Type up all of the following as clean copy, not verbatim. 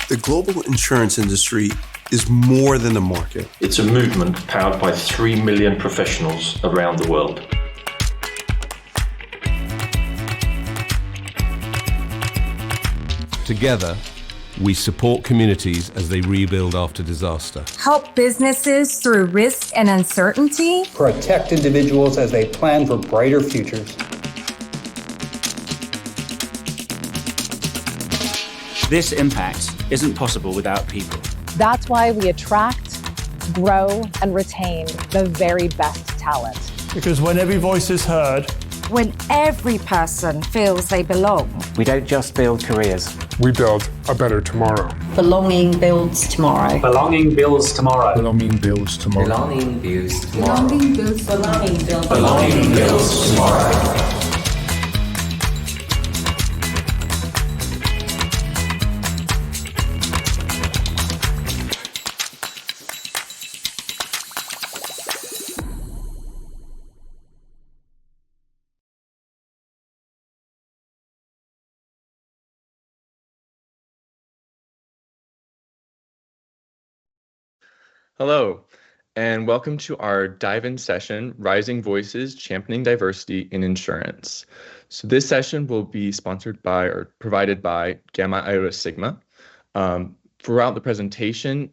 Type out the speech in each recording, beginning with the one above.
The global insurance industry is more than a market. It's a movement powered by 3 million professionals around the world. Together, we support communities as they rebuild after disaster. Help businesses through risk and uncertainty. Protect individuals as they plan for brighter futures. This impact isn't possible without people. That's why we attract, grow, and retain the very best talent. Because when every voice is heard, When every person feels they belong. We don't just build careers. We build a better tomorrow. Belonging builds tomorrow. Belonging builds tomorrow. Belonging builds tomorrow. Belonging builds tomorrow. Belonging builds Belonging builds Belonging builds tomorrow. Hello, and welcome to our dive-in session, Rising Voices Championing Diversity in Insurance. So this session will be sponsored by or provided by Gamma Iota Sigma. Throughout the presentation,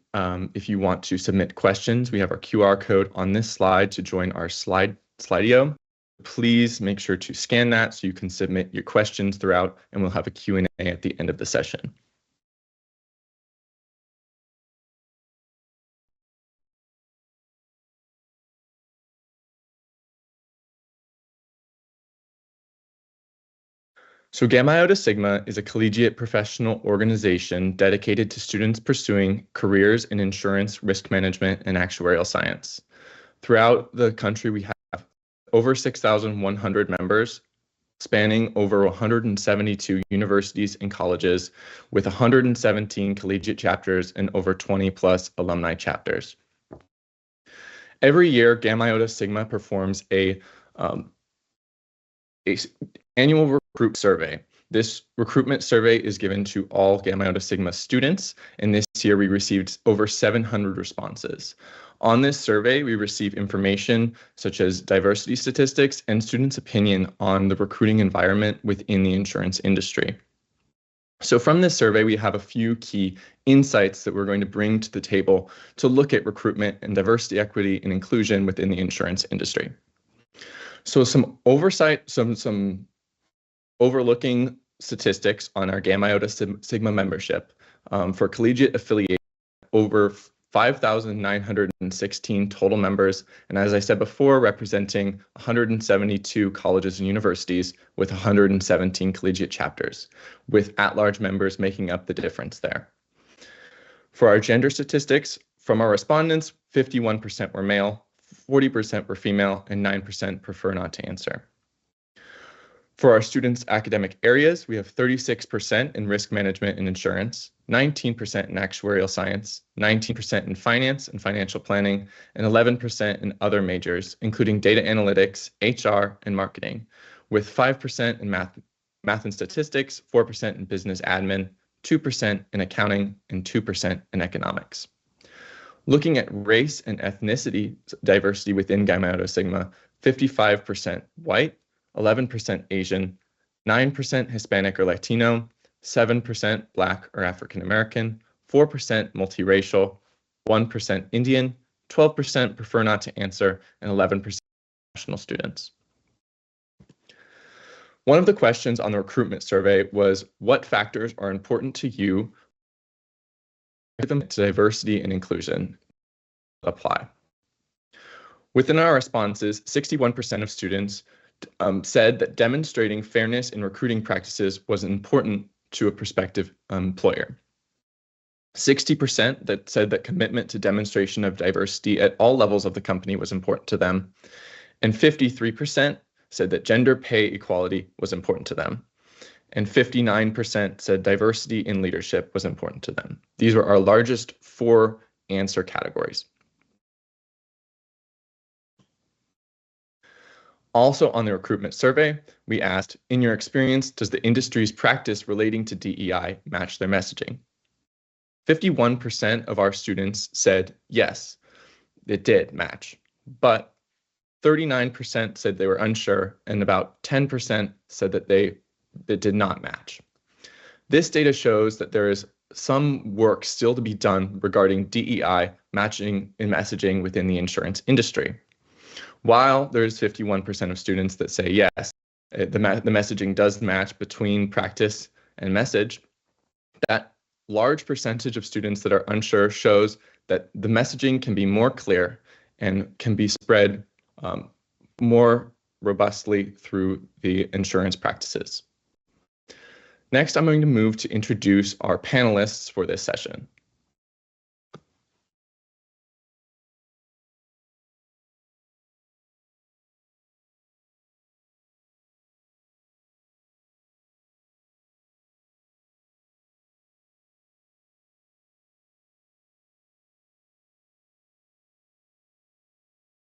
if you want to submit questions, we have our QR code on this slide to join our Slido. Please make sure to scan that so you can submit your questions throughout, and we'll have a Q&A at the end of the session. So Gamma Iota Sigma is a collegiate professional organization dedicated to students pursuing careers in insurance, risk management, and actuarial science. Throughout the country, we have over 6,100 members spanning over 172 universities and colleges with 117 collegiate chapters and over 20 plus alumni chapters. Every year, Gamma Iota Sigma performs a annual recruit survey. This recruitment survey is given to all Gamma Iota Sigma students, and this year we received over 700 responses. On this survey, we receive information such as diversity statistics and students' opinion on the recruiting environment within the insurance industry. So from this survey, we have a few key insights that we're going to bring to the table to look at recruitment and diversity, equity, and inclusion within the insurance industry. So some overlooking statistics on our Gamma Iota Sigma membership. For collegiate affiliation, over 5,916 total members, and as I said before, representing 172 colleges and universities with 117 collegiate chapters, with at-large members making up the difference there. For our gender statistics, from our respondents, 51% were male, 40% were female, and 9% prefer not to answer. For our students' academic areas, we have 36% in risk management and insurance, 19% in actuarial science, 19% in finance and financial planning, and 11% in other majors, including data analytics, HR, and marketing, with 5% in math and statistics, 4% in business admin, 2% in accounting, and 2% in economics. Looking at race and ethnicity diversity within Gamma Iota Sigma, 55% white, 11% Asian, 9% Hispanic or Latino, 7% Black or African American, 4% multiracial, 1% Indian, 12% prefer not to answer, and 11% international students. One of the questions on the recruitment survey was, what factors are important to you to diversity and inclusion apply? Within our responses, 61% of students said that demonstrating fairness in recruiting practices was important to a prospective employer. 60% that said that commitment to demonstration of diversity at all levels of the company was important to them, and 53% said that gender pay equality was important to them, and 59% said diversity in leadership was important to them. These were our largest 4 answer categories. Also on the recruitment survey, we asked, in your experience, does the industry's practice relating to DEI match their messaging? 51% of our students said yes, it did match, but 39% said they were unsure, and about 10% said that it did not match. This data shows that there is some work still to be done regarding DEI matching and messaging within the insurance industry. While there's 51% of students that say yes, the messaging does match between practice and message, that large percentage of students that are unsure shows that the messaging can be more clear and can be spread more robustly through the insurance practices. Next, I'm going to move to introduce our panelists for this session.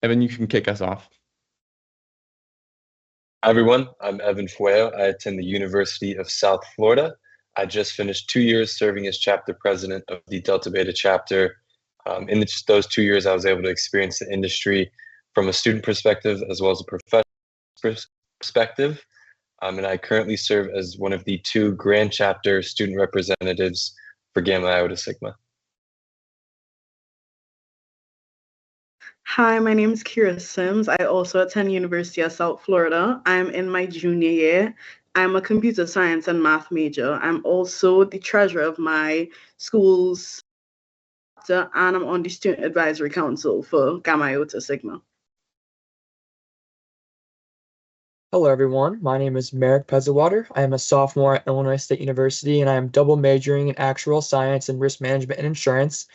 Evan, you can kick us off. Hi everyone, I'm Evan Fueyo. I attend the University of South Florida. I just finished 2 years serving as chapter president of the Delta Beta chapter. In those 2 years, I was able to experience the industry from a student perspective as well as a professional perspective. And I currently serve as one of the 2 grand chapter student representatives for Gamma Iota Sigma. Hi, my name is Kira Sims. I also attend University of South Florida. I'm in my junior year. I'm a computer science and math major. I'm also the treasurer of my school's chapter, and I'm on the student advisory council for Gamma Iota Sigma. Hello, everyone. My name is Marek Pedziwater. I am a sophomore at Illinois State University, and I am double majoring in actuarial science and risk management and insurance.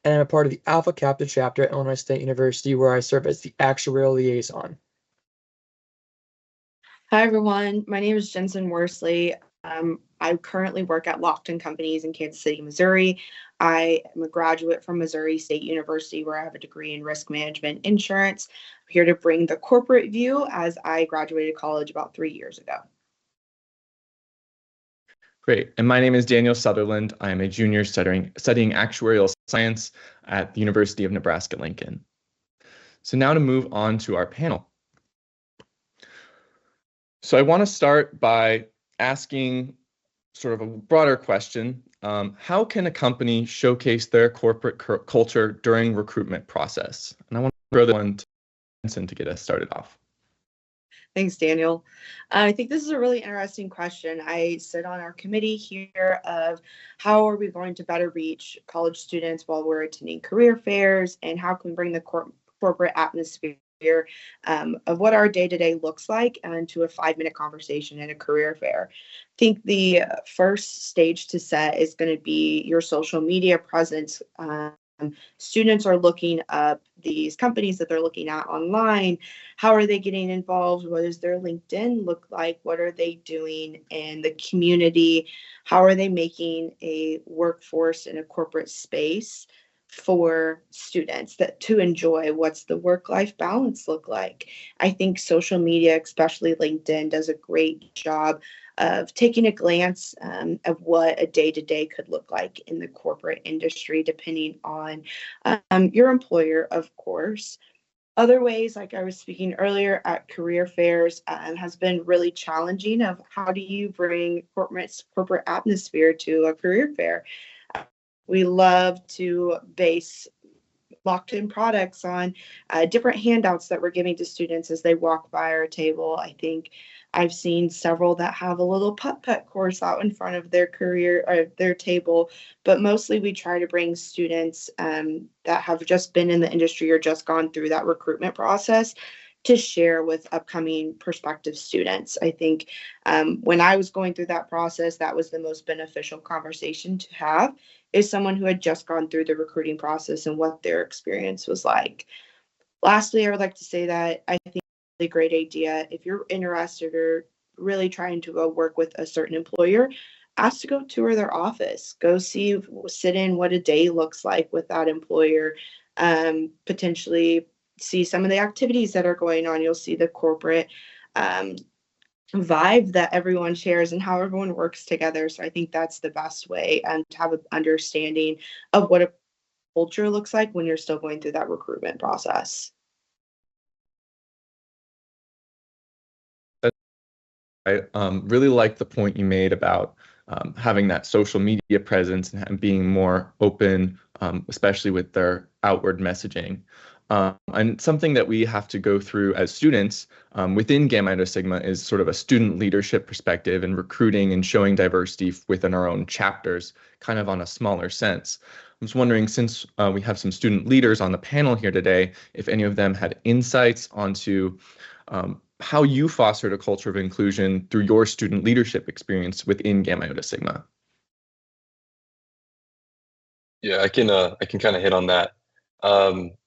And I'm a part of the Alpha Kappa chapter at Illinois State University, where I serve as the actuarial liaison. Hi, everyone. My name is Jensen Worsley. I currently work at Lofton Companies in Kansas City, Missouri. I am a graduate from Missouri State University, where I have a degree in risk management insurance. I'm here to bring the corporate view as I graduated college about 3 years ago. Great. And my name is Daniel Sutherland. I am a junior studying actuarial science at the University of Nebraska-Lincoln. So now to move on to our panel. So I want to start by asking sort of a broader question. How can a company showcase their corporate culture during recruitment process? And I want to throw that one to Jensen to get us started off. Thanks, Daniel. I think this is a really interesting question. I sit on our committee here of how are we going to better reach college students while we're attending career fairs, and how can we bring the corporate atmosphere of what our day-to-day looks like into a 5-minute conversation at a career fair. I think the first stage to set is going to be your social media presence. Students are looking up these companies that they're looking at online. How are they getting involved? What does their LinkedIn look like? What are they doing in the community? How are they making a workforce in a corporate space for students to enjoy? What's the work-life balance look like? I think social media, especially LinkedIn, does a great job of taking a glance of what a day-to-day could look like in the corporate industry, depending on your employer, of course. Other ways, like I was speaking earlier at career fairs, has been really challenging of how do you bring corporate atmosphere to a career fair. We love to base locked-in products on different handouts that we're giving to students as they walk by our table. I think I've seen several that have a little putt-putt course out in front of their career or their table, but mostly we try to bring students that have just been in the industry or just gone through that recruitment process to share with upcoming prospective students. I think when I was going through that process, that was the most beneficial conversation to have, is someone who had just gone through the recruiting process and what their experience was like. Lastly, I would like to say that I think it's a really great idea. If you're interested or really trying to go work with a certain employer, ask to go tour their office. Go sit in what a day looks like with that employer. Potentially see some of the activities that are going on. You'll see the corporate vibe that everyone shares and how everyone works together. So I think that's the best way, and to have an understanding of what a culture looks like when you're still going through that recruitment process. I really like the point you made about having that social media presence and being more open, especially with their outward messaging. And something that we have to go through as students within Gamma Iota Sigma is sort of a student leadership perspective and recruiting and showing diversity within our own chapters, kind of on a smaller sense. I was wondering, since we have some student leaders on the panel here today, if any of them had insights onto how you fostered a culture of inclusion through your student leadership experience within Gamma Iota Sigma. Yeah, I can kind of hit on that.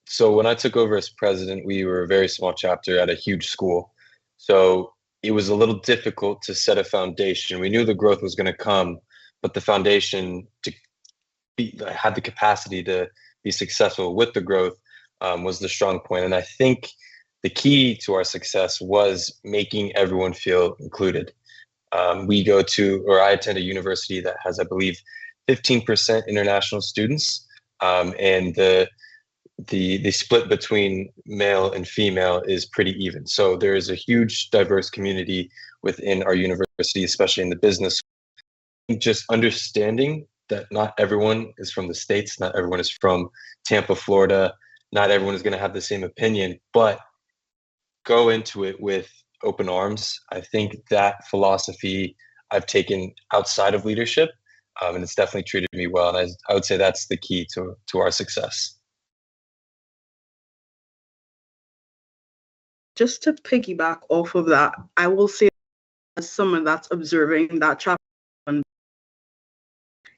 So when I took over as president, we were a very small chapter at a huge school. So it was a little difficult to set a foundation. We knew the growth was going to come, but the foundation had the capacity to be successful with the growth was the strong point. And I think the key to our success was making everyone feel included. I attend a university that has, I believe, 15% international students, and the split between male and female is pretty even. So there is a huge diverse community within our university, especially in the business. Just understanding that not everyone is from the States, not everyone is from Tampa, Florida, not everyone is going to have the same opinion, but go into it with open arms. I think that philosophy I've taken outside of leadership, and it's definitely treated me well. And I would say that's the key to our success. Just to piggyback off of that, I will say, as someone that's observing that chapter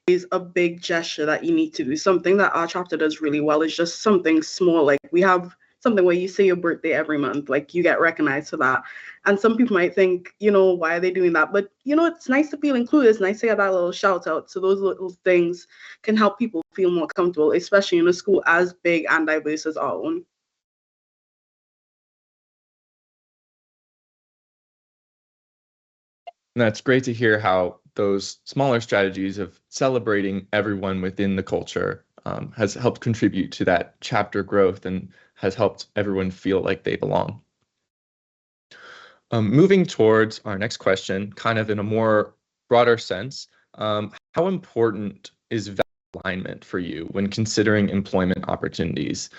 is a big gesture that you need to do. Something that our chapter does really well is just something small. Like, we have something where you say your birthday every month, like you get recognized for that. And some people might think, why are they doing that? But, it's nice to feel included. It's nice to get that little shout out. So those little things can help people feel more comfortable, especially in a school as big and diverse as our own. And that's great to hear how those smaller strategies of celebrating everyone within the culture has helped contribute to that chapter growth and has helped everyone feel like they belong. Moving towards our next question, kind of in a more broader sense, how important is value alignment for you when considering employment opportunities?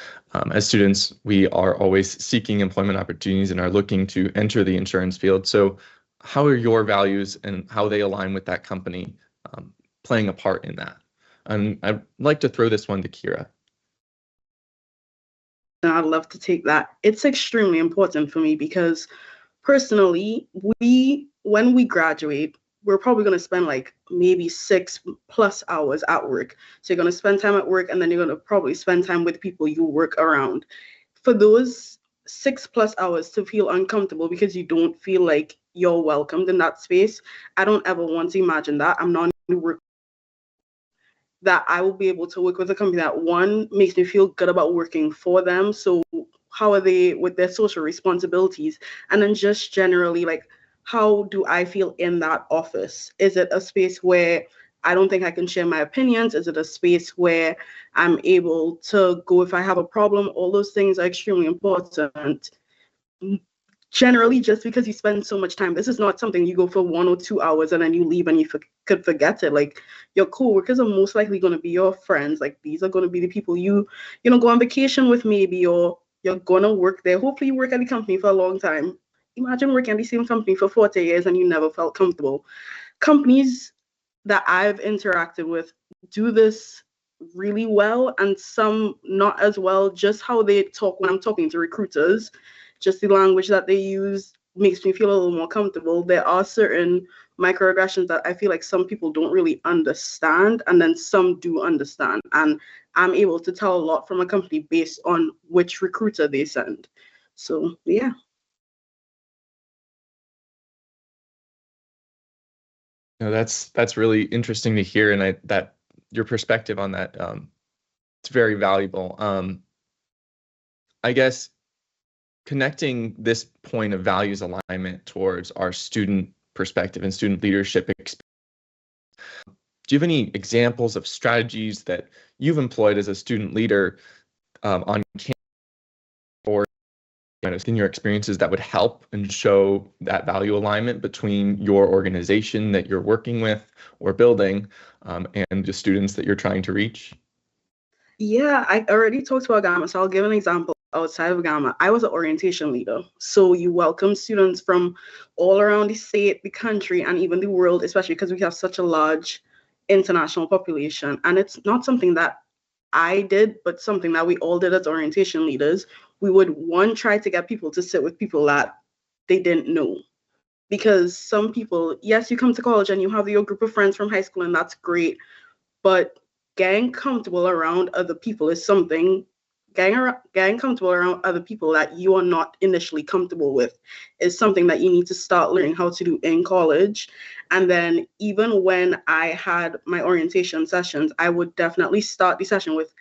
As students, we are always seeking employment opportunities and are looking to enter the insurance field. So how are your values and how they align with that company playing a part in that? And I'd like to throw this one to Kira. I'd love to take that. It's extremely important for me because personally, when we graduate, we're probably going to spend like maybe 6+ hours at work. So you're going to spend time at work, and then you're going to probably spend time with people you work around. For those 6+ hours to feel uncomfortable because you don't feel like you're welcomed in that space, I don't ever want to imagine that. I'm not that I will be able to work with a company that, one, makes me feel good about working for them. So how are they with their social responsibilities? And then just generally, like, how do I feel in that office? Is it a space where I don't think I can share my opinions? Is it a space where I'm able to go if I have a problem? All those things are extremely important. Generally, just because you spend so much time, this is not something you go for 1 or 2 hours and then you leave and you could forget it. Like, your coworkers are most likely going to be your friends. Like, these are going to be the people you go on vacation with, maybe, or you're going to work there. Hopefully you work at the company for a long time. Imagine working at the same company for 40 years and you never felt comfortable. Companies that I've interacted with do this really well, and some not as well. Just how they talk when I'm talking to recruiters, just the language that they use makes me feel a little more comfortable. There are certain microaggressions that I feel like some people don't really understand, and then some do understand. And I'm able to tell a lot from a company based on which recruiter they send. So, yeah. No, that's really interesting to hear, and that your perspective on that, it's very valuable. I guess connecting this point of values alignment towards our student perspective and student leadership experience, do you have any examples of strategies that you've employed as a student leader on campus or in your experiences that would help and show that value alignment between your organization that you're working with or building and the students that you're trying to reach? Yeah, I already talked about Gamma, so I'll give an example outside of Gamma. I was an orientation leader. So you welcome students from all around the state, the country, and even the world, especially because we have such a large international population. And it's not something that I did, but something that we all did as orientation leaders. We would, try to get people to sit with people that they didn't know. Because some people, yes, you come to college and you have your group of friends from high school, and that's great. But getting comfortable around other people is something, getting comfortable around other people that you are not initially comfortable with is something that you need to start learning how to do in college. And then even when I had my orientation sessions, I would definitely start the session with,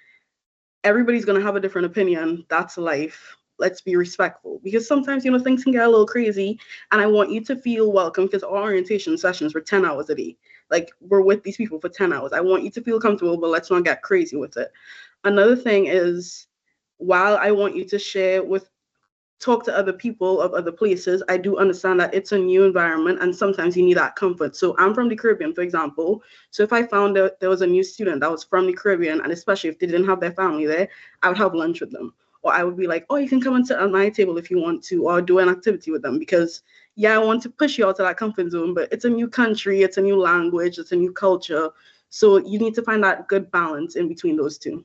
everybody's going to have a different opinion. That's life. Let's be respectful, because sometimes, things can get a little crazy, and I want you to feel welcome, because our orientation sessions were 10 hours a day. Like, we're with these people for 10 hours. I want you to feel comfortable, but let's not get crazy with it. Another thing is, while I want you to talk to other people of other places, I do understand that it's a new environment and sometimes you need that comfort. So I'm from the Caribbean, for example. So if I found that there was a new student that was from the Caribbean, and especially if they didn't have their family there, I would have lunch with them. Or I would be like, oh, you can come and sit at my table if you want to, or do an activity with them, because I want to push you out of that comfort zone, but it's a new country, it's a new language, it's a new culture. So you need to find that good balance in between those two.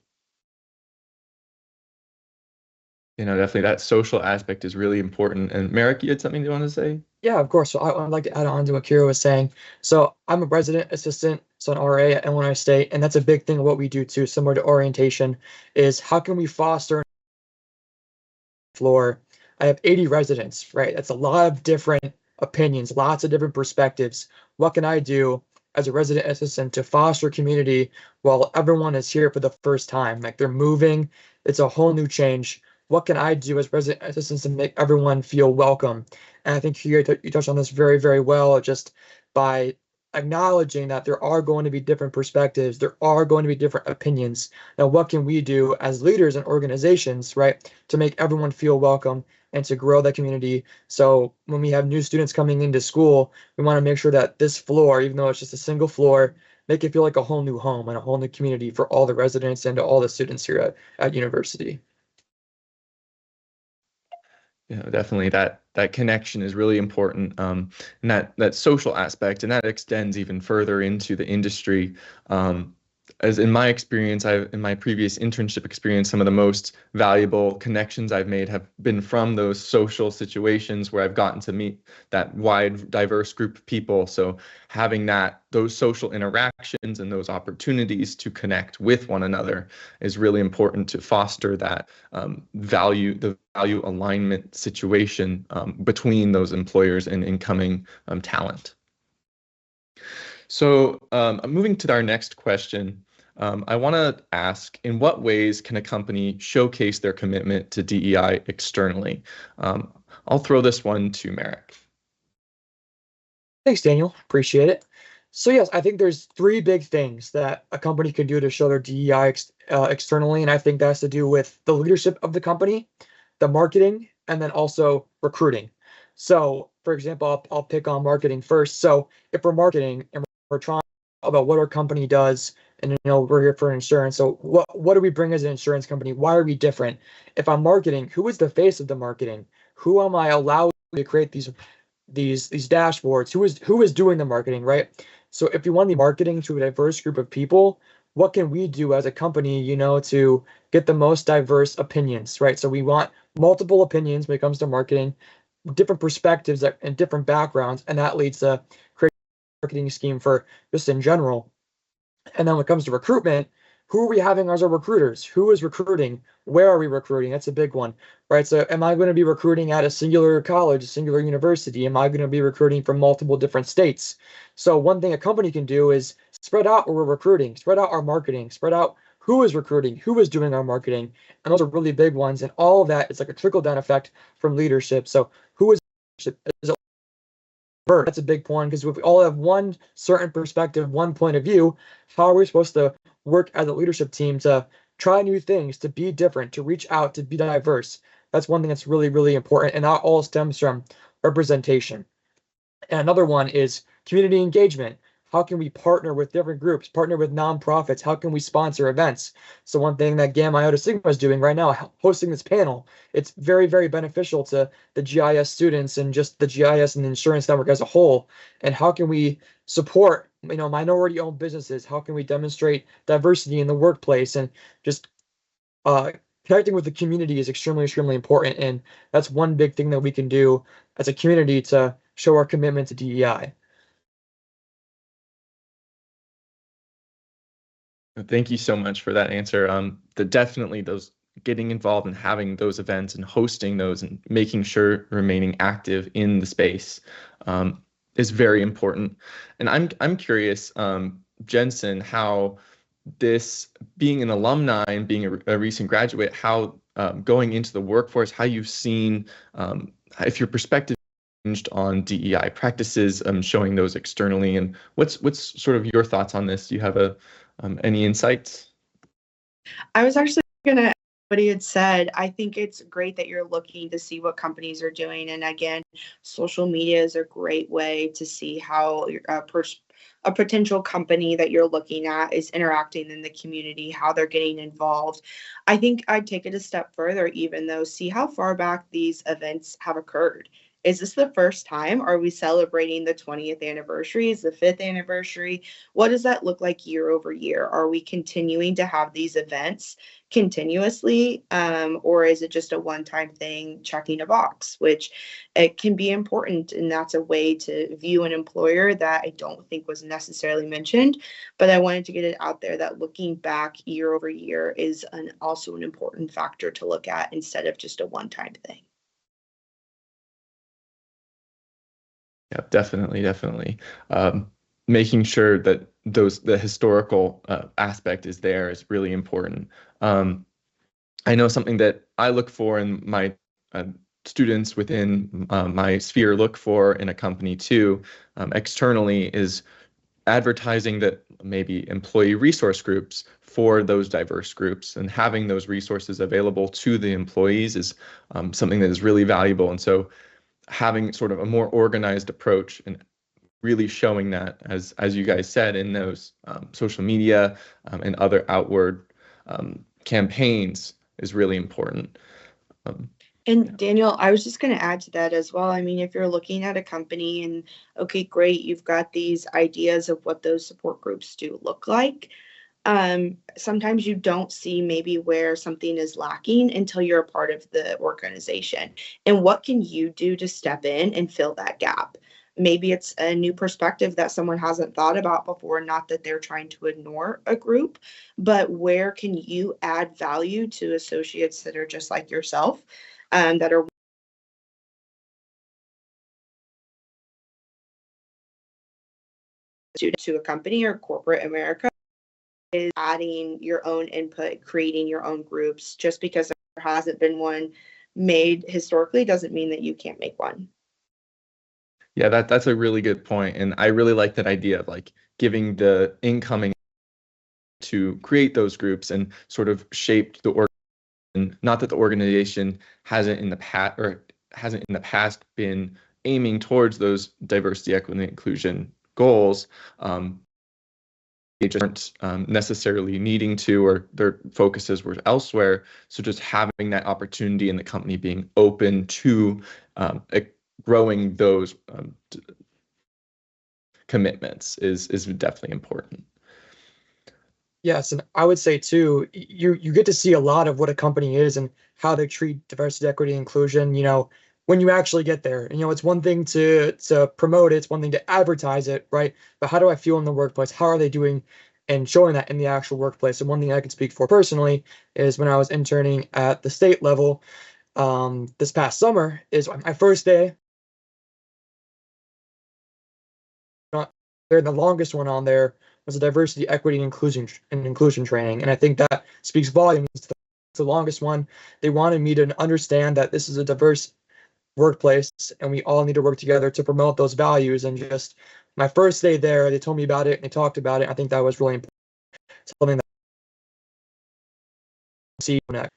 Definitely that social aspect is really important. And Marek, you had something you want to say? Yeah, of course. So I'd like to add on to what Kira was saying. So I'm a resident assistant, so an RA at Illinois State, and that's a big thing of what we do too, similar to orientation, is how can we foster floor? I have 80 residents, right? That's a lot of different opinions, lots of different perspectives. What can I do as a resident assistant to foster community while everyone is here for the first time? Like, they're moving, it's a whole new change. What can I do as resident assistants to make everyone feel welcome? And I think you touched on this very, very well, just by acknowledging that there are going to be different perspectives, there are going to be different opinions. Now, what can we do as leaders and organizations, right, to make everyone feel welcome and to grow that community? So when we have new students coming into school, we want to make sure that this floor, even though it's just a single floor, make it feel like a whole new home and a whole new community for all the residents and to all the students here at university. Definitely that connection is really important, and that social aspect, and that extends even further into the industry. As in my experience, in my previous internship experience, some of the most valuable connections I've made have been from those social situations where I've gotten to meet that wide, diverse group of people. So having those social interactions and those opportunities to connect with one another is really important to foster that value alignment situation between those employers and incoming talent. So moving to our next question, I want to ask, in what ways can a company showcase their commitment to DEI externally? I'll throw this one to Marek. Thanks, Daniel. Appreciate it. So yes, I think there's three big things that a company can do to show their DEI externally, and I think that has to do with the leadership of the company, the marketing, and then also recruiting. So, for example, I'll pick on marketing first. So if we're marketing and we're trying about what our company does, and we're here for insurance. So what do we bring as an insurance company? Why are we different? If I'm marketing, who is the face of the marketing? Who am I allowed to create these dashboards? Who is doing the marketing, right? So if you want to be marketing to a diverse group of people, what can we do as a company, to get the most diverse opinions, right? So we want multiple opinions when it comes to marketing, different perspectives and different backgrounds, and that leads to creating a marketing scheme for just in general. And then when it comes to recruitment, who are we having as our recruiters? Who is recruiting? Where are we recruiting? That's a big one, right? So am I going to be recruiting at a singular college, a singular university? Am I going to be recruiting from multiple different states? So one thing a company can do is spread out where we're recruiting, spread out our marketing, spread out who is recruiting, who is doing our marketing, and those are really big ones. And all of that is like a trickle down effect from leadership. So who is leadership? Is it that's a big point, because if we all have one certain perspective, one point of view, how are we supposed to work as a leadership team to try new things, to be different, to reach out, to be diverse? That's one thing that's really, really important. And that all stems from representation. And another one is community engagement. How can we partner with different groups, partner with nonprofits? How can we sponsor events? So one thing that Gamma Iota Sigma is doing right now, hosting this panel, it's very, very beneficial to the GIS students and just the GIS and the insurance network as a whole. And how can we support, minority-owned businesses? How can we demonstrate diversity in the workplace? And just connecting with the community is extremely, extremely important. And that's one big thing that we can do as a community to show our commitment to DEI. Thank you so much for that answer. Definitely those getting involved and having those events and hosting those and making sure remaining active in the space is very important. And I'm curious, Jensen, how this being an alumni and being a recent graduate, how going into the workforce, how you've seen if your perspective changed on DEI practices, showing those externally, and what's sort of your thoughts on this? Do you have any insights? I was actually going to what he had said. I think it's great that you're looking to see what companies are doing. And again, social media is a great way to see how a potential company that you're looking at is interacting in the community, how they're getting involved. I think I'd take it a step further, even though, see how far back these events have occurred. Is this the first time? Are we celebrating the 20th anniversary? Is the 5th anniversary? What does that look like year over year? Are we continuing to have these events continuously? Or is it just a one-time thing, checking a box, which it can be important. And that's a way to view an employer that I don't think was necessarily mentioned, but I wanted to get it out there that looking back year over year is also an important factor to look at instead of just a one-time thing. Yeah, definitely. Making sure that the historical aspect is there is really important. I know something that I look for in my students within my sphere look for in a company too, externally, is advertising that maybe employee resource groups for those diverse groups, and having those resources available to the employees is something that is really valuable. And so having sort of a more organized approach and really showing that, as you guys said, in those social media and other outward campaigns is really important. And Daniel, I was just going to add to that as well. I mean, if you're looking at a company and, okay, great, you've got these ideas of what those support groups do look like. Sometimes you don't see maybe where something is lacking until you're a part of the organization. And what can you do to step in and fill that gap? Maybe it's a new perspective that someone hasn't thought about before, not that they're trying to ignore a group, but where can you add value to associates that are just like yourself, that are to a company or corporate America, is adding your own input, creating your own groups. Just because there hasn't been one made historically doesn't mean that you can't make one. Yeah, that's a really good point. And I really like that idea of like giving the incoming to create those groups and sort of shape the organization. Not that the organization hasn't in the past been aiming towards those diversity, equity, and inclusion goals. They just aren't necessarily needing to, or their focuses were elsewhere. So just having that opportunity in the company being open to growing those commitments is definitely important. Yes, and I would say too, you get to see a lot of what a company is and how they treat diversity, equity, inclusion, when you actually get there. And, it's one thing to promote it, it's one thing to advertise it, right? But how do I feel in the workplace? How are they doing and showing that in the actual workplace? And one thing I can speak for personally is when I was interning at the state level this past summer, is my first day. the longest one on there was a diversity, equity, and inclusion training. And I think that speaks volumes. It's the longest one. They wanted me to understand that this is a diverse workplace and we all need to work together to promote those values. And just my first day there, they told me about it and they talked about it. I think that was really important. Something that I see next.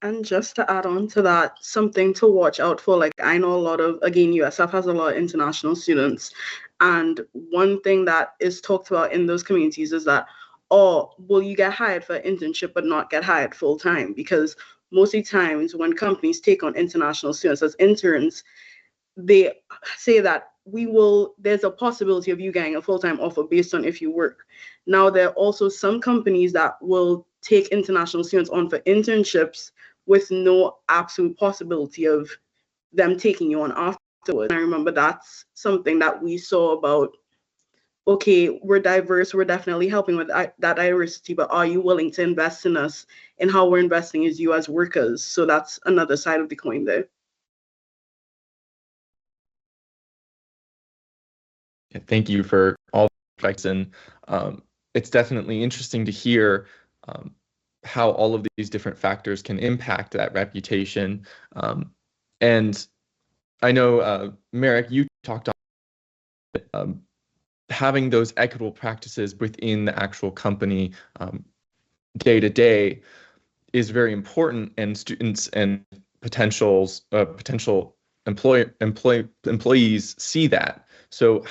And just to add on to that, something to watch out for, like I know a lot of, again, USF has a lot of international students. And one thing that is talked about in those communities is that, oh, will you get hired for an internship but not get hired full time? Because most of the times when companies take on international students as interns, they say that there's a possibility of you getting a full-time offer based on if you work. Now, there are also some companies that will take international students on for internships with no absolute possibility of them taking you on afterwards. I remember that's something that we saw about, okay, we're diverse, we're definitely helping with that diversity, but are you willing to invest in us? And how we're investing is you as workers. So that's another side of the coin there. Yeah, thank you for all the facts, and it's definitely interesting to hear how all of these different factors can impact that reputation. And I know, Marek, you talked on having those equitable practices within the actual company day to day is very important, and students and potential employees see that. So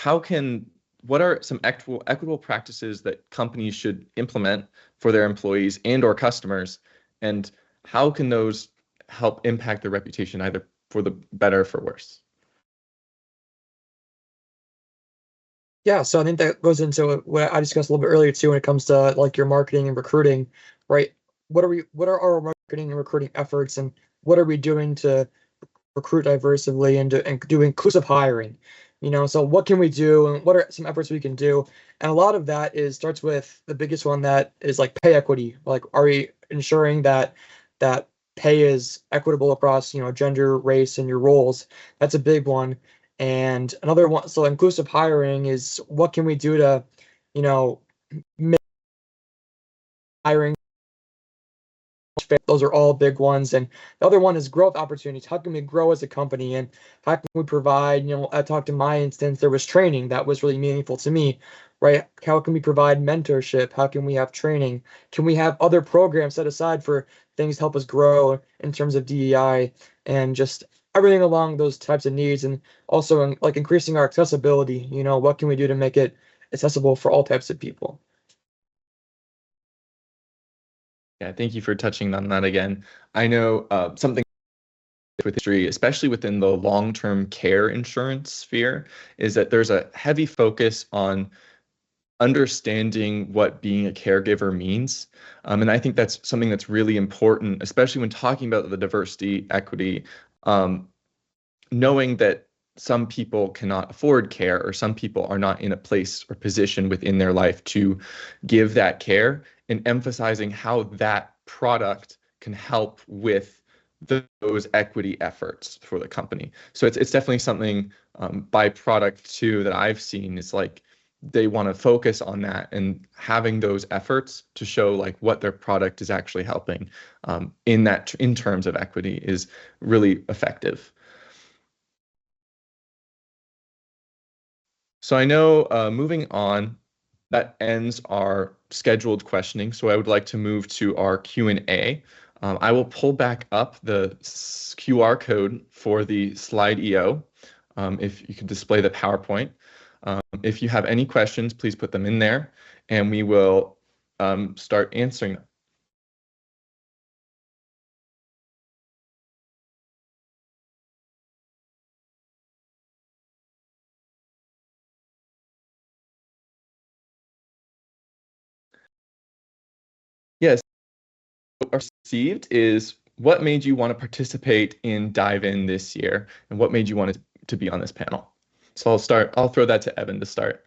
what are some equitable practices that companies should implement for their employees and or customers, and how can those help impact their reputation either for the better or for worse? Yeah, so I think that goes into what I discussed a little bit earlier too when it comes to like your marketing and recruiting, right? What are our marketing and recruiting efforts, and what are we doing to recruit diversely and do inclusive hiring? So what can we do, and what are some efforts we can do? And a lot of that starts with the biggest one, that is like pay equity. Like, are we ensuring that pay is equitable across, gender, race, and your roles? That's a big one. And another one, so inclusive hiring is what can we do to, make hiring. Those are all big ones. And the other one is growth opportunities. How can we grow as a company, and how can we provide, I talked in my instance, there was training that was really meaningful to me, right? How can we provide mentorship? How can we have training? Can we have other programs set aside for things to help us grow in terms of DEI and just everything along those types of needs? And also like increasing our accessibility, what can we do to make it accessible for all types of people? Yeah, thank you for touching on that again. I know something with history, especially within the long-term care insurance sphere, is that there's a heavy focus on understanding what being a caregiver means. And I think that's something that's really important, especially when talking about the diversity, equity, knowing that some people cannot afford care, or some people are not in a place or position within their life to give that care, and emphasizing how that product can help with those equity efforts for the company. So it's definitely something by product too that I've seen is like they want to focus on that, and having those efforts to show like what their product is actually helping in terms of equity is really effective. So I know moving on, that ends our scheduled questioning. So I would like to move to our Q&A. I will pull back up the QR code for the slide EO, if you could display the PowerPoint. If you have any questions, please put them in there, and we will start answering them. Yes, what received is, what made you want to participate in Dive In this year, and what made you want to be on this panel? So I'll throw that to Evan to start.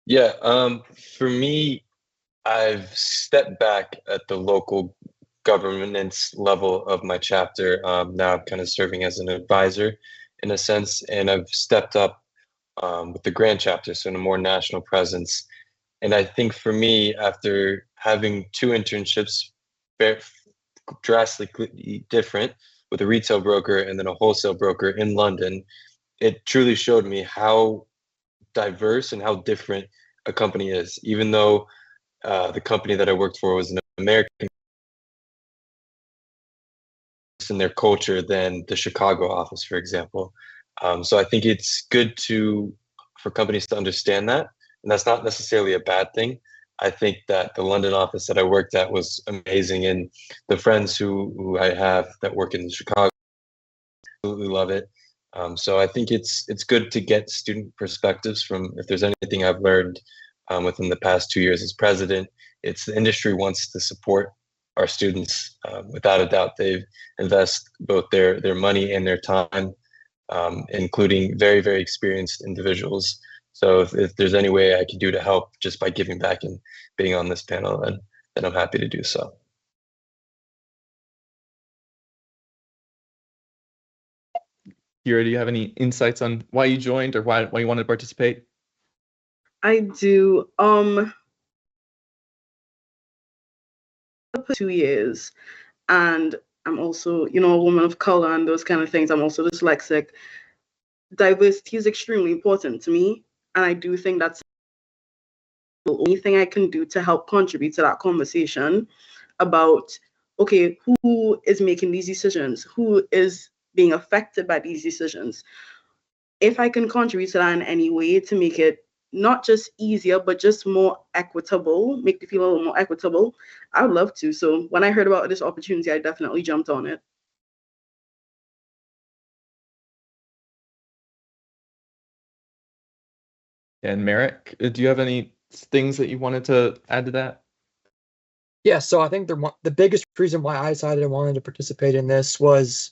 Yeah, for me, I've stepped back at the local governance level of my chapter. Now I'm kind of serving as an advisor in a sense, and I've stepped up with the grand chapter, so in a more national presence. And I think for me, after having two internships, very drastically different, with a retail broker and then a wholesale broker in London, it truly showed me how diverse and how different a company is. Even though the company that I worked for was an American in their culture than the Chicago office, for example. So I think it's good for companies to understand that, and that's not necessarily a bad thing. I think that the London office that I worked at was amazing, and the friends who I have that work in Chicago absolutely love it. So I think it's good to get student perspectives from. If there's anything I've learned within the past 2 years as president, it's the industry wants to support our students. Without a doubt, they invest both their money and their time, including very, very experienced individuals. So if there's any way I can do to help just by giving back and being on this panel, then I'm happy to do so. Kira, do you have any insights on why you joined or why you wanted to participate? I do. 2 years, and I'm also, a woman of color and those kind of things. I'm also dyslexic. Diversity is extremely important to me, and I do think that's the only thing I can do to help contribute to that conversation about, okay, who is making these decisions? Who is being affected by these decisions? If I can contribute to that in any way to make it not just easier, but just more equitable, make me feel a little more equitable, I would love to. So when I heard about this opportunity, I definitely jumped on it. And Marek, do you have any things that you wanted to add to that? Yeah, so I think the biggest reason why I decided I wanted to participate in this was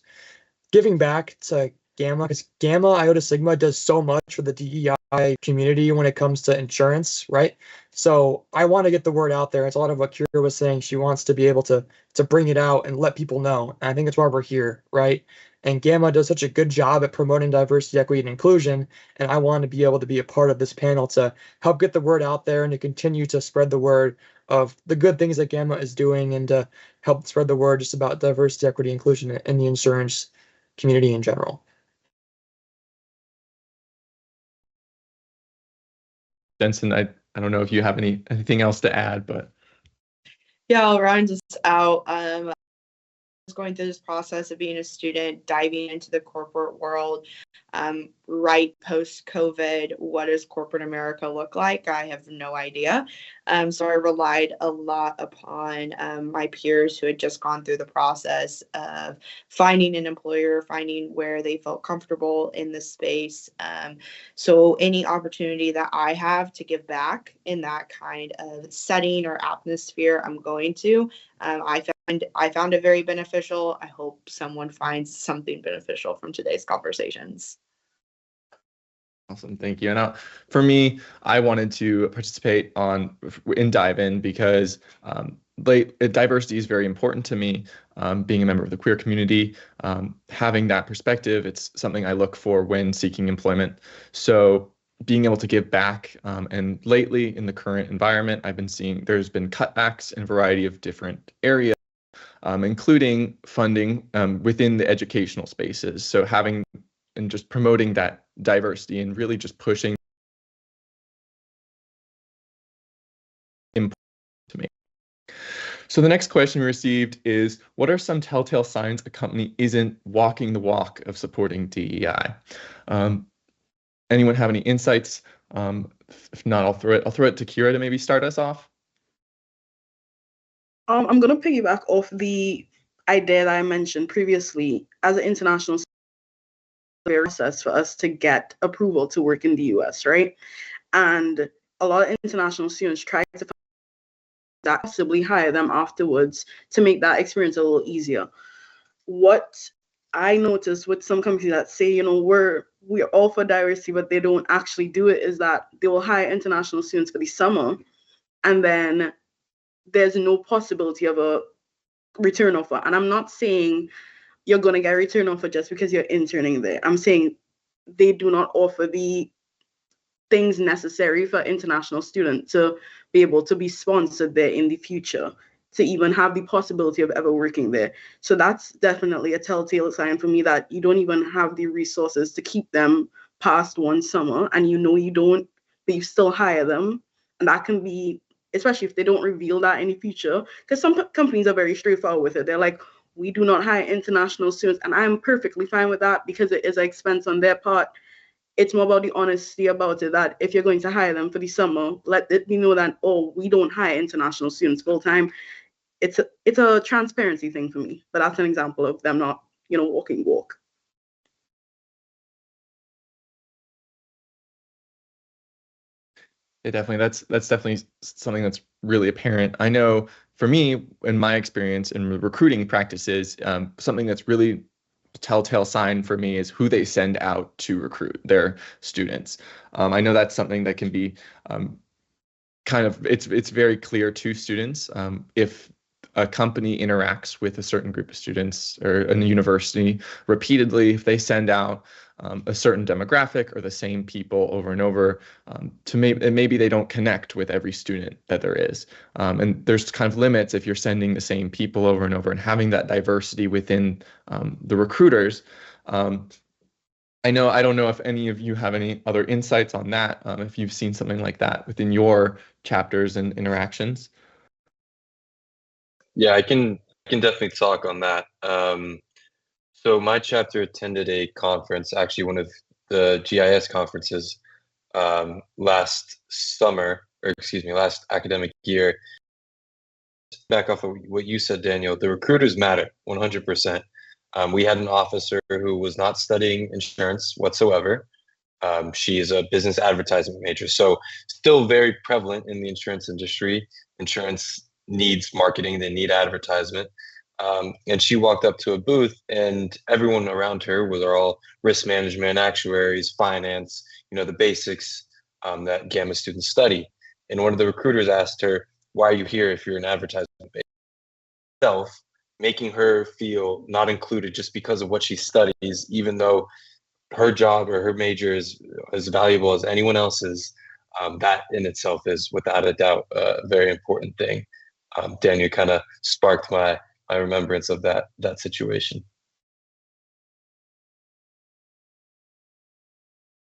giving back to Gamma, because Gamma Iota Sigma does so much for the DEI community when it comes to insurance, right? So I want to get the word out there. It's a lot of what Kira was saying. She wants to be able to bring it out and let people know. And I think that's why we're here, right? And Gamma does such a good job at promoting diversity, equity, and inclusion. And I want to be able to be a part of this panel to help get the word out there and to continue to spread the word of the good things that Gamma is doing and to help spread the word just about diversity, equity, inclusion in the insurance community in general. Jensen, I don't know if you have anything else to add, but yeah, I'll round this out. I was going through this process of being a student, diving into the corporate world, right post-COVID. What does corporate America look like? I have no idea. So I relied a lot upon my peers who had just gone through the process of finding an employer, finding where they felt comfortable in the space. So any opportunity that I have to give back in that kind of setting or atmosphere, I'm going to. I found it very beneficial. I hope someone finds something beneficial from today's conversations. Awesome, thank you. And for me, I wanted to participate in Dive In because diversity is very important to me. Being a member of the queer community, having that perspective, it's something I look for when seeking employment. So being able to give back, and lately in the current environment, I've been seeing there's been cutbacks in a variety of different areas, including funding within the educational spaces. So having and just promoting that diversity and really just pushing important to me. So the next question we received is, what are some telltale signs a company isn't walking the walk of supporting DEI? Anyone have any insights? If not, I'll throw it to Kira to maybe start us off. I'm going to piggyback off the idea that I mentioned previously. As an international process for us to get approval to work in the US, right? And a lot of international students try to possibly hire them afterwards to make that experience a little easier. What I noticed with some companies that say, we're all for diversity, but they don't actually do it, is that they will hire international students for the summer, and then there's no possibility of a return offer. And I'm not saying you're going to get a return offer just because you're interning there. I'm saying they do not offer the things necessary for international students to be able to be sponsored there in the future, to even have the possibility of ever working there. So that's definitely a telltale sign for me that you don't even have the resources to keep them past one summer, and you don't, but you still hire them. And that can be, especially if they don't reveal that in the future, because some companies are very straightforward with it. They're like, we do not hire international students, and I'm perfectly fine with that because it is an expense on their part. It's more about the honesty about it, that if you're going to hire them for the summer, let it be know that, oh, we don't hire international students full time. It's a transparency thing for me, but that's an example of them not, walking walk. Yeah, definitely. That's definitely something that's really apparent. I know for me, in my experience in recruiting practices, something that's really a telltale sign for me is who they send out to recruit their students. I know that's something that can be it's very clear to students if a company interacts with a certain group of students or a university repeatedly, if they send out a certain demographic or the same people over and over, maybe they don't connect with every student that there is. And there's kind of limits if you're sending the same people over and over and having that diversity within the recruiters. I don't know if any of you have any other insights on that, if you've seen something like that within your chapters and interactions. Yeah, I can definitely talk on that. So my chapter attended a conference, actually one of the GIS conferences, last academic year. Back off of what you said, Daniel, the recruiters matter 100%. We had an officer who was not studying insurance whatsoever. She is a business advertising major, so still very prevalent in the insurance industry. Insurance needs marketing, they need advertisement. And she walked up to a booth, and everyone around her was all risk management, actuaries, finance, the basics that Gamma students study. And one of the recruiters asked her, "Why are you here if you're an advertisement major?" Making her feel not included just because of what she studies, even though her job or her major is as valuable as anyone else's. That in itself is without a doubt a very important thing. Daniel kind of sparked my remembrance of that situation.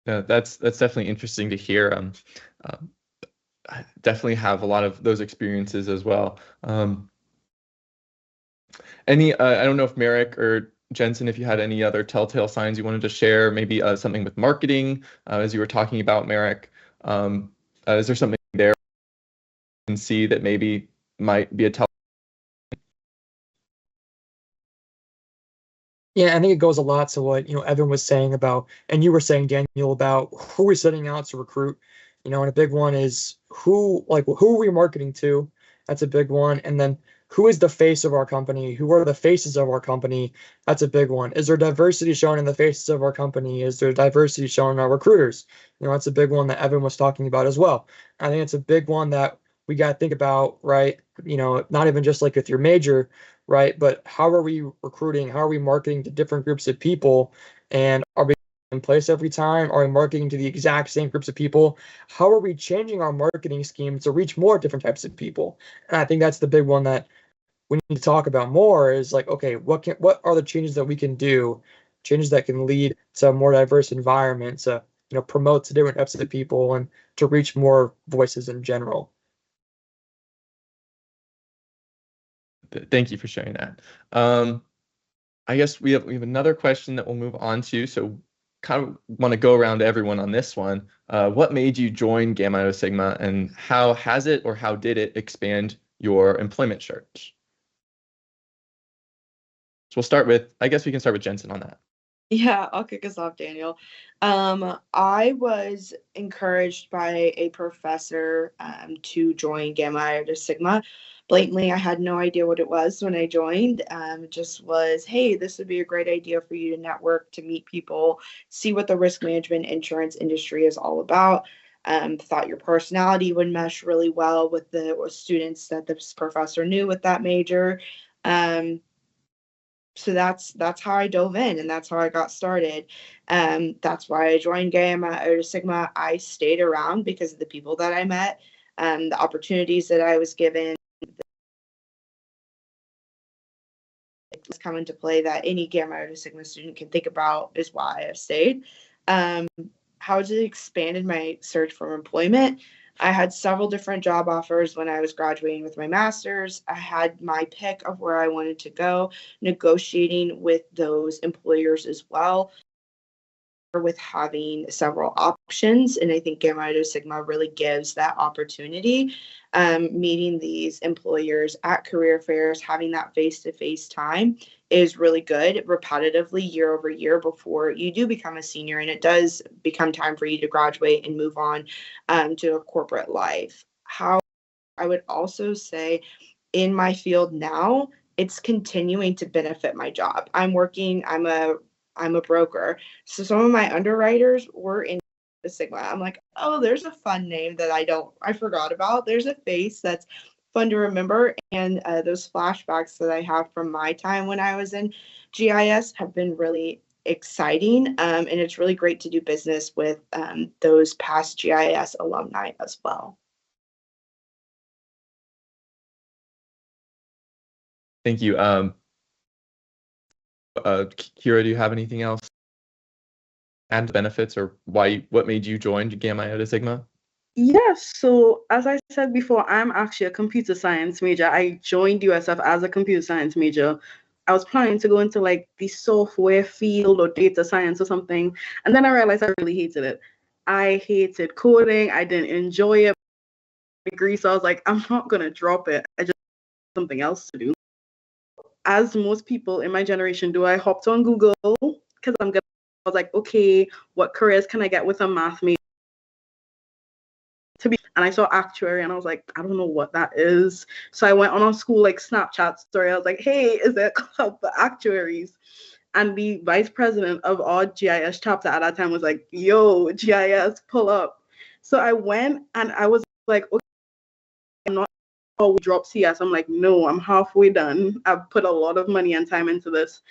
Yeah, that's definitely interesting to hear. I definitely have a lot of those experiences as well. I don't know if Marek or Jensen, if you had any other telltale signs you wanted to share, maybe something with marketing, as you were talking about, Marek. Is there something there you can see that maybe might be a telltale? Yeah, I think it goes a lot to what, Evan was saying about, and you were saying, Daniel, about who we're setting out to recruit, and a big one is who are we marketing to? That's a big one. And then who is the face of our company? Who are the faces of our company? That's a big one. Is there diversity shown in the faces of our company? Is there diversity shown in our recruiters? That's a big one that Evan was talking about as well. I think it's a big one that we got to think about, right? Not even just like with your major, right? But how are we recruiting? How are we marketing to different groups of people? And are we in place every time? Are we marketing to the exact same groups of people? How are we changing our marketing scheme to reach more different types of people? And I think that's the big one that we need to talk about more is like, okay, what are the changes that we can do? Changes that can lead to a more diverse environment, to promote to different types of people and to reach more voices in general. Thank you for sharing that. I guess we have another question that we'll move on to. So kind of want to go around to everyone on this one. What made you join Gamma Iota Sigma, and how has it or how did it expand your employment search? So I guess we can start with Jensen on that. Yeah, I'll kick us off, Daniel. I was encouraged by a professor to join Gamma Iota Sigma. Blatantly, I had no idea what it was when I joined. It just was, hey, this would be a great idea for you to network, to meet people, see what the risk management insurance industry is all about. Thought your personality would mesh really well with the students that this professor knew with that major. So that's how I dove in, and that's how I got started. That's why I joined Gamma Iota Sigma. I stayed around because of the people that I met, the opportunities that I was given. It's come into play that any Gamma Iota Sigma student can think about is why I've stayed. How has it expanded my search for employment? I had several different job offers when I was graduating with my master's. I had my pick of where I wanted to go, negotiating with those employers as well, with having several options. And I think Gamma Iota Sigma really gives that opportunity. Meeting these employers at career fairs, having that face-to-face time is really good repetitively year over year before you do become a senior, and it does become time for you to graduate and move on to a corporate life. How I would also say in my field now, it's continuing to benefit my job. I'm a broker. So some of my underwriters were in the Sigma. I'm like, oh, there's a fun name that I forgot about. There's a face that's fun to remember. And those flashbacks that I have from my time when I was in GIS have been really exciting. And it's really great to do business with those past GIS alumni as well. Thank you. Kira, do you have anything else? And benefits, or what made you join Gamma Iota Sigma? Yes, so as I said before, I'm actually a computer science major. I joined USF as a computer science major. I was planning to go into like the software field or data science or something, and then I realized I really hated it. I hated coding. I didn't enjoy it. Degree, so I was like, I'm not gonna drop it. I just have something else to do. As most people in my generation do, I hopped on Google because I was like, okay, what careers can I get with a math major? And I saw actuary, and I was like, I don't know what that is. So I went on a school like Snapchat story. I was like, hey, is there a club for actuaries? And the vice president of our GIS chapter at that time was like, yo, GIS, pull up. So I went, and I was like, okay, I'm not. Oh, we dropped CS. I'm like, no, I'm halfway done. I've put a lot of money and time into this.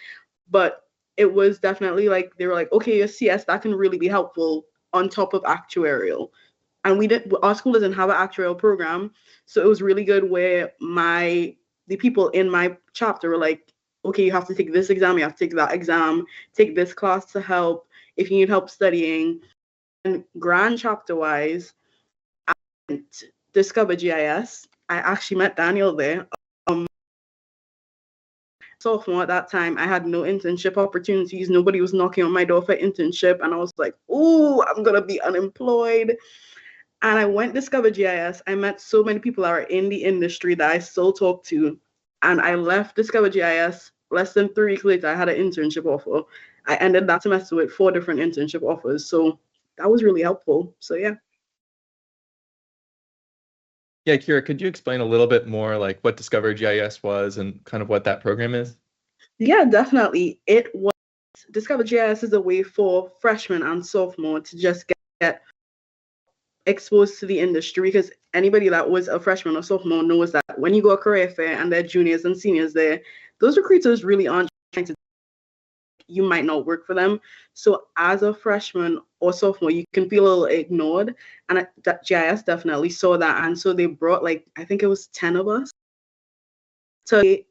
But it was definitely like, they were like, okay, your CS, that can really be helpful on top of actuarial. And our school doesn't have an actuarial program. So it was really good where the people in my chapter were like, okay, you have to take this exam, you have to take that exam, take this class to help if you need help studying. And grand chapter wise, I didn't discover GIS. I actually met Daniel there. Sophomore at that time, I had no internship opportunities. Nobody was knocking on my door for internship. And I was like, oh, I'm going to be unemployed. And I went discover GIS. I met so many people that are in the industry that I still talk to. And I left Discover GIS. Less than 3 weeks later, I had an internship offer. I ended that semester with 4 different internship offers. So that was really helpful. So yeah. Yeah, Kira, could you explain a little bit more like what Discover GIS was and kind of what that program is? Yeah, definitely. Discover GIS is a way for freshmen and sophomore to just get exposed to the industry, because anybody that was a freshman or sophomore knows that when you go a career fair and there are juniors and seniors there, those recruiters really aren't trying to, you might not work for them. So as a freshman or sophomore, you can feel a little ignored, and that GIS definitely saw that. And so they brought I think it was 10 of us to a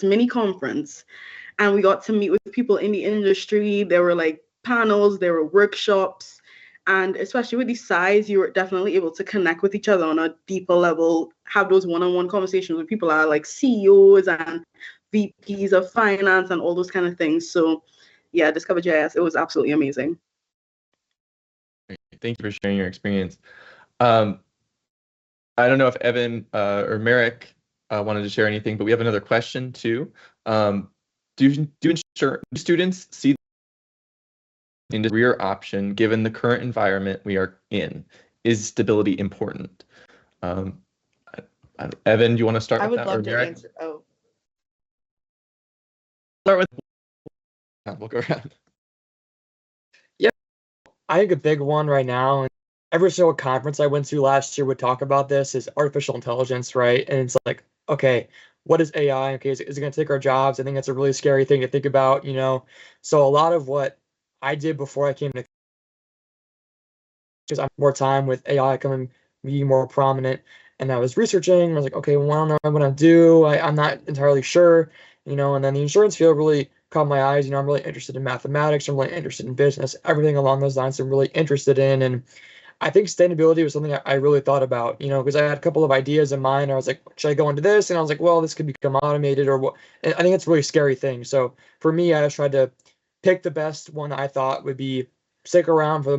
mini conference, and we got to meet with people in the industry. There were panels, there were workshops. And especially with the size, you were definitely able to connect with each other on a deeper level, have those one-on-one conversations with people that are like CEOs and VPs of finance and all those kind of things. So yeah, Discover GIS, it was absolutely amazing. Thank you for sharing your experience. I don't know if Evan or Marek wanted to share anything, but we have another question too. Do students see in the career option, given the current environment we are in? Is stability important? Evan, do you want to start with that? I would love to answer. Oh. Start with. We'll go around. Yeah, I think a big one right now, and every single conference I went to last year would talk about this, is artificial intelligence, right? And it's like, okay, what is AI? Okay, is it going to take our jobs? I think that's a really scary thing to think about, So a lot of what I did before I came to, because I'm more time with AI coming, being more prominent, and I was researching. I was like, okay, well, I don't know what I'm going to do. I'm not entirely sure, and then the insurance field really caught my eyes. I'm really interested in mathematics. I'm really interested in business, everything along those lines I'm really interested in. And I think sustainability was something I really thought about, because I had a couple of ideas in mind. I was like, should I go into this? And I was like, well, this could become automated or what? And I think it's a really scary thing. So for me, I just tried to pick the best one that I thought would be stick around for the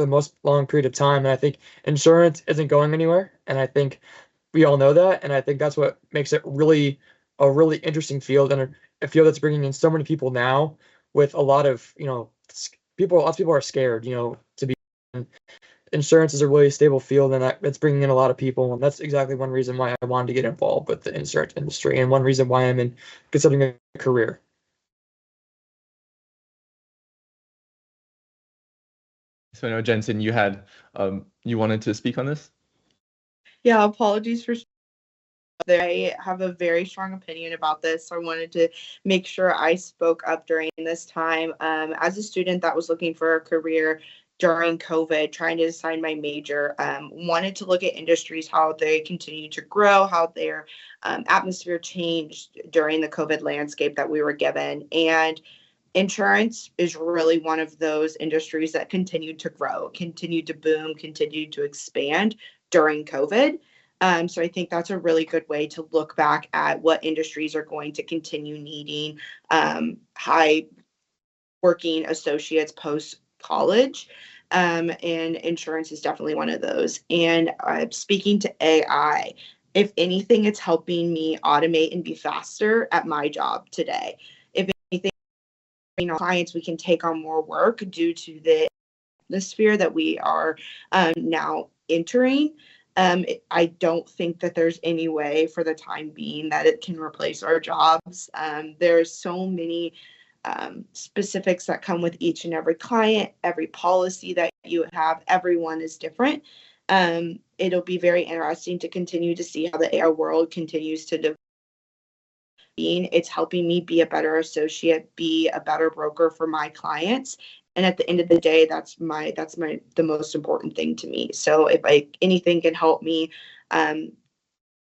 most long period of time. And I think insurance isn't going anywhere. And I think we all know that. And I think that's what makes it a really interesting field, and a field that's bringing in so many people now with a lot of, lots of people are scared, to be. Insurance is a really stable field, and it's bringing in a lot of people, and that's exactly one reason why I wanted to get involved with the insurance industry, and one reason why I'm considering a career. So I know, Jensen, you had you wanted to speak on this? Yeah, apologies for. I have a very strong opinion about this, so I wanted to make sure I spoke up during this time. As a student that was looking for a career during COVID, trying to decide my major, wanted to look at industries, how they continue to grow, how their atmosphere changed during the COVID landscape that we were given. And insurance is really one of those industries that continued to grow, continued to boom, continued to expand during COVID. So I think that's a really good way to look back at what industries are going to continue needing high working associates post-college. And insurance is definitely one of those. And speaking to AI, if anything, it's helping me automate and be faster at my job today. If anything, clients, we can take on more work due to the atmosphere that we are now entering. I don't think that there's any way for the time being that it can replace our jobs. There's so many specifics that come with each and every client, every policy that you have, everyone is different. It'll be very interesting to continue to see how the AI world continues to develop. It's helping me be a better associate, be a better broker for my clients. And at the end of the day, that's the most important thing to me. So if anything can help me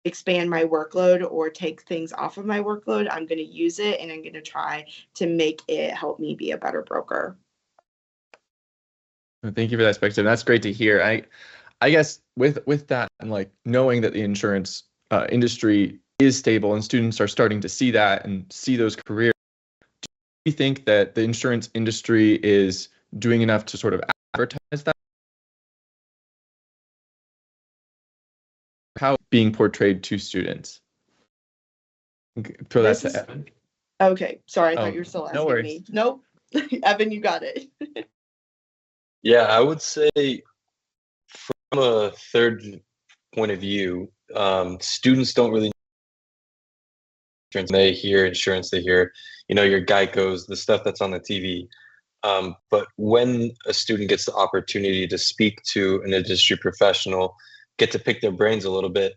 expand my workload or take things off of my workload, I'm going to use it, and I'm going to try to make it help me be a better broker. Thank you for that perspective. That's great to hear. I guess with that, and knowing that the insurance industry is stable and students are starting to see that and see those careers, do you think that the insurance industry is doing enough to sort of advertise that? How it's being portrayed to students? Throw that to Evan. Okay, sorry, I thought you were still asking me. Nope, Evan, you got it. Yeah, I would say from a third point of view, students don't really. They hear insurance, they hear, your Geico's, the stuff that's on the TV. But when a student gets the opportunity to speak to an industry professional, get to pick their brains a little bit,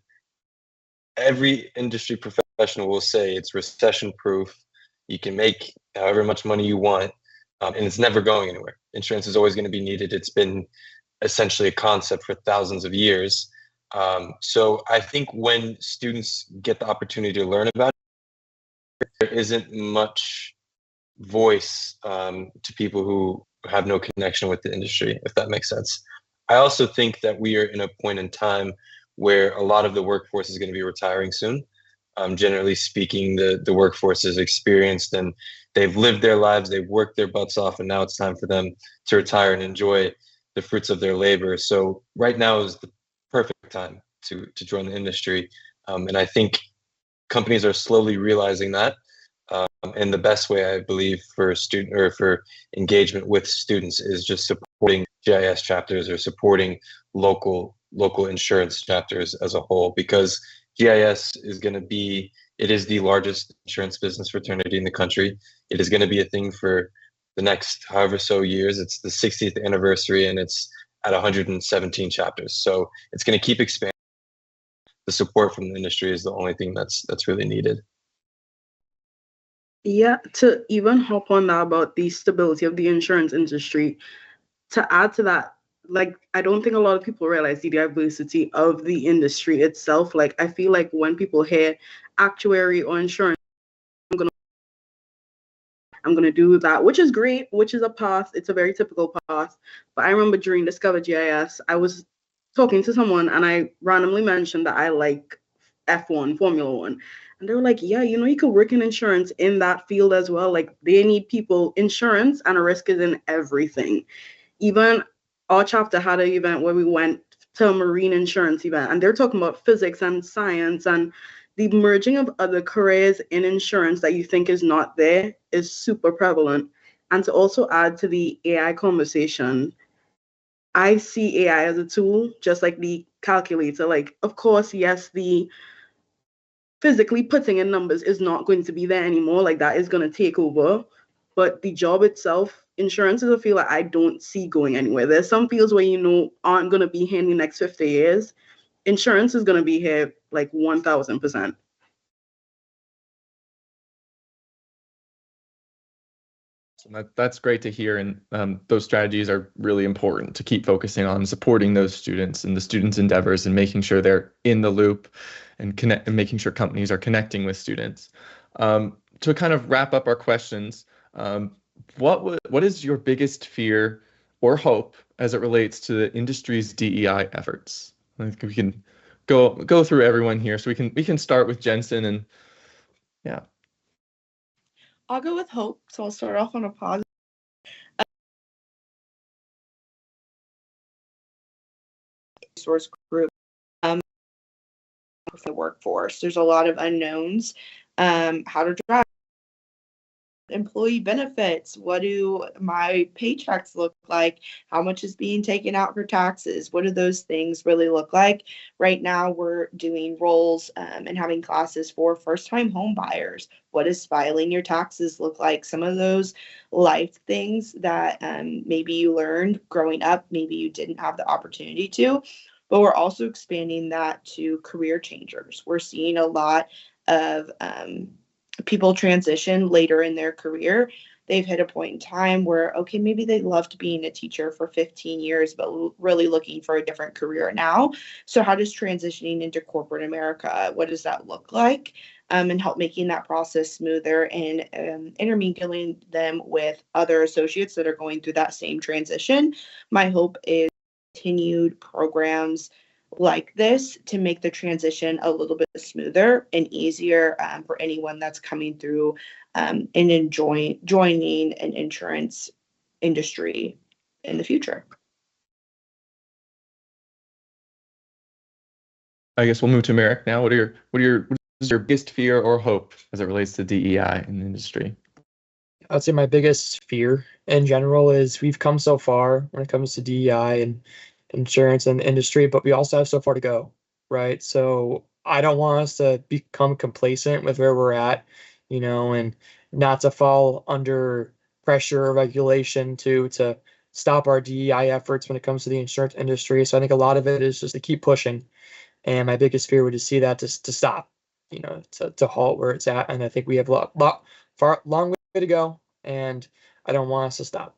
every industry professional will say it's recession proof. You can make however much money you want, and it's never going anywhere. Insurance is always going to be needed. It's been essentially a concept for thousands of years. So I think when students get the opportunity to learn about it, there isn't much voice to people who have no connection with the industry, if that makes sense. I also think that we are in a point in time where a lot of the workforce is going to be retiring soon. Generally speaking, the workforce is experienced and they've lived their lives, they've worked their butts off, and now it's time for them to retire and enjoy the fruits of their labor. So right now is the perfect time to join the industry. And I think companies are slowly realizing that. And the best way, I believe, for engagement with students is just supporting GIS chapters or supporting local insurance chapters as a whole, because GIS is going to be, it is the largest insurance business fraternity in the country. It is going to be a thing for the next however so years. It's the 60th anniversary and it's at 117 chapters. So it's going to keep expanding. the support from the industry is the only thing that's really needed. Yeah, to even hop on that about the stability of the insurance industry, to add to that, like, I don't think a lot of people realize the diversity of the industry itself. Like, I feel like when people hear actuary or insurance, I'm gonna do that, which is great, which is a path. It's a very typical path. But I remember during Discover GIS, I was talking to someone and I randomly mentioned that I like F1, Formula One. And they were like, yeah, you could work in insurance in that field as well. Like, they need people. Insurance and risk is in everything. Even our chapter had an event where we went to a marine insurance event, and they're talking about physics and science, and the merging of other careers in insurance that you think is not there is super prevalent. And to also add to the AI conversation, I see AI as a tool, just like the calculator. Like, of course, yes, the physically putting in numbers is not going to be there anymore. Like, that is going to take over. But the job itself, insurance is a field that I don't see going anywhere. There's some fields where aren't going to be here in the next 50 years. Insurance is going to be here like 1000%. That's great to hear, and those strategies are really important to keep focusing on supporting those students and the students' endeavors and making sure they're in the loop and making sure companies are connecting with students. To kind of wrap up our questions, what is your biggest fear or hope as it relates to the industry's DEI efforts? I think we can go through everyone here, so we can start with Jensen, and yeah. I'll go with hope. So I'll start off on a positive. Resource group for the workforce. There's a lot of unknowns. How to drive, employee benefits. What do my paychecks look like? How much is being taken out for taxes? What do those things really look like? Right now, we're doing roles and having classes for first-time home buyers. What does filing your taxes look like? Some of those life things that maybe you learned growing up, maybe you didn't have the opportunity to, but we're also expanding that to career changers. We're seeing a lot of people transition later in their career. They've hit a point in time where, okay, maybe they loved being a teacher for 15 years, but really looking for a different career now. So how does transitioning into corporate America, what does that look like? And help making that process smoother and intermingling them with other associates that are going through that same transition. My hope is continued programs like this to make the transition a little bit smoother and easier for anyone that's coming through and joining an insurance industry in the future. I guess we'll move to Marek now. What is your biggest fear or hope as it relates to DEI in the industry? I'd say my biggest fear in general is we've come so far when it comes to DEI and insurance and industry, but we also have so far to go, right? So I don't want us to become complacent with where we're at, and not to fall under pressure or regulation to stop our DEI efforts when it comes to the insurance industry. So I think a lot of it is just to keep pushing. And my biggest fear would just see that to stop, to halt where it's at. And I think we have a long way to go, and I don't want us to stop.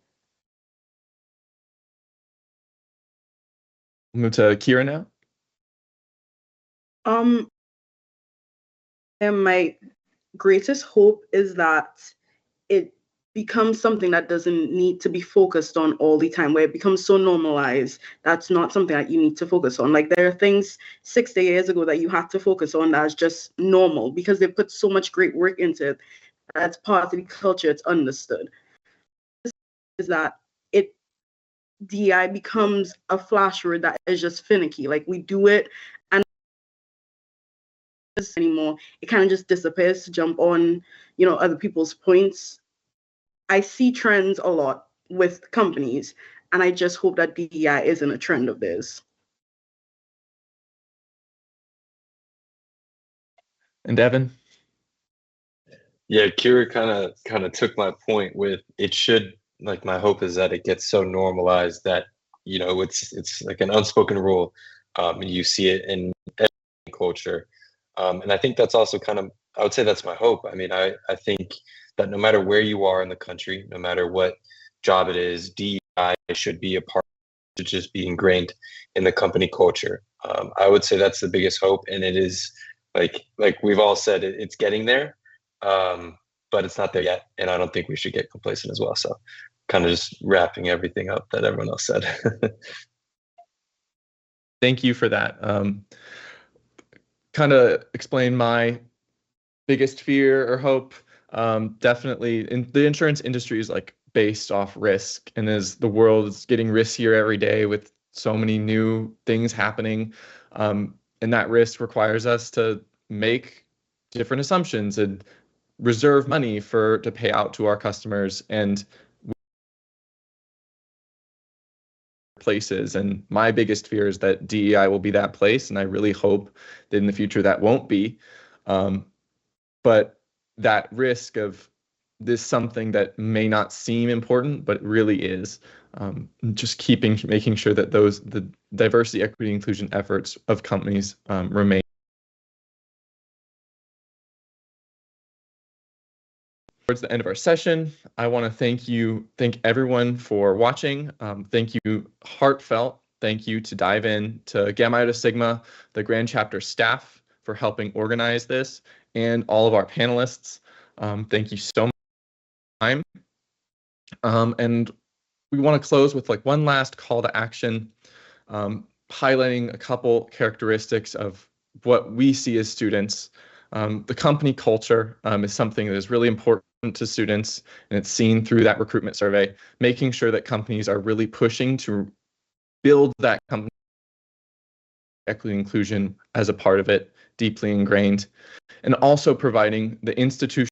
Move to Kira now. And my greatest hope is that it becomes something that doesn't need to be focused on all the time, where it becomes so normalized that's not something that you need to focus on. Like, there are things 60 years ago that you had to focus on that's just normal because they put so much great work into it. That's part of the culture. It's understood. Is that DEI becomes a flash word that is just finicky. Like, we do it and anymore. It kind of just disappears to jump on, other people's points. I see trends a lot with companies, and I just hope that DEI isn't a trend of theirs. And Evan? Yeah, Kira kind of took my point with it should, like, my hope is that it gets so normalized that, it's like an unspoken rule, and you see it in every culture. And I think that's also kind of, I would say that's my hope. I mean, I think that no matter where you are in the country, no matter what job it is, DEI should be a part, to just be ingrained in the company culture. I would say that's the biggest hope. And it is like we've all said, it's getting there, but it's not there yet. And I don't think we should get complacent as well. So kind of just wrapping everything up that everyone else said. Thank you for that. Kind of explain my biggest fear or hope. Definitely, in the insurance industry is like based off risk, and as the world is getting riskier every day with so many new things happening, and that risk requires us to make different assumptions and reserve money to pay out to our customers and places. And my biggest fear is that DEI will be that place, and I really hope that in the future that won't be. But that risk of this something that may not seem important, but it really is, just making sure that the diversity, equity, inclusion efforts of companies remain. Towards the end of our session, I want to thank everyone for watching. Thank you, heartfelt thank you to dive in to Gamma Iota Sigma, the Grand Chapter staff for helping organize this, and all of our panelists. Thank you so much for your time. And we want to close with one last call to action, highlighting a couple characteristics of what we see as students. The company culture is something that is really important to students, and it's seen through that recruitment survey, making sure that companies are really pushing to build that company equity inclusion as a part of it, deeply ingrained, and also providing the institution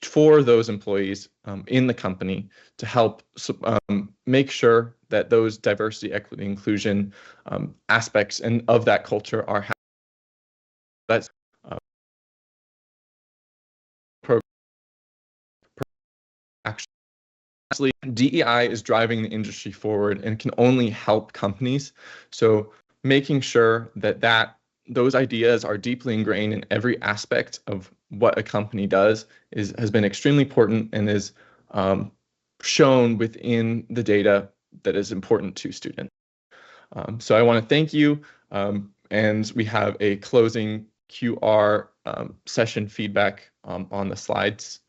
for those employees in the company to help make sure that those diversity, equity, inclusion aspects and of that culture are that's actually DEI is driving the industry forward and can only help companies. So making sure that those ideas are deeply ingrained in every aspect of what a company does has been extremely important and is shown within the data that is important to students. So I want to thank you, and we have a closing QR session feedback on the slides.